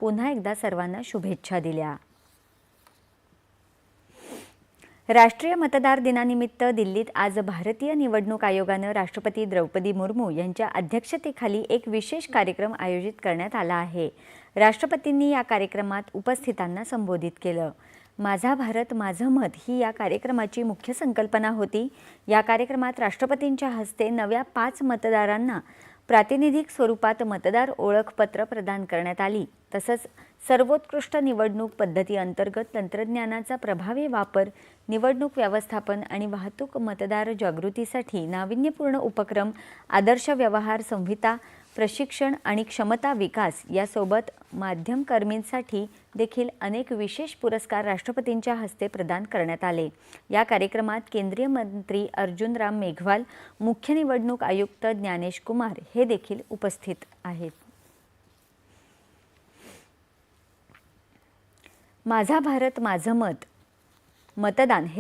पुन्हा एकदा सर्वांना शुभेच्छा दिल्या। राष्ट्रीय मतदार दिनानिमित्त दिल्लीत आज भारतीय निवडणूक आयोगाने राष्ट्रपती द्रौपदी मुर्मू यांच्या अध्यक्षतेखाली एक विशेष कार्यक्रम आयोजित करण्यात आला आहे। राष्ट्रपतींनी या कार्यक्रमात उपस्थितांना संबोधित केलं। माझा भारत माझं मत ही या कार्यक्रमाची मुख्य संकल्पना होती। या कार्यक्रमात राष्ट्रपतींच्या हस्ते नव्या 5 मतदारांना प्रातिनिधिक स्वरूपात मतदार ओळखपत्र प्रदान करण्यात आली। तसंच सर्वोत्कृष्ट निवडणूक पद्धती अंतर्गत तंत्रज्ञानाचा प्रभावी वापर, निवडणूक व्यवस्थापन आणि वाहतूक, मतदार जागृतीसाठी नाविन्यपूर्ण उपक्रम, आदर्श व्यवहार संहिता, प्रशिक्षण आणि क्षमता विकास यासोबत माध्यमकर्मींसाठी देखील अनेक विशेष पुरस्कार राष्ट्रपतींच्या हस्ते प्रदान करण्यात आले। या कार्यक्रमात केंद्रीय मंत्री अर्जुन राम मेघवाल, मुख्य निवडणूक आयुक्त ज्ञानेश कुमार हे देखील उपस्थित आहेत। माझा भारत माझं मत मतदान हे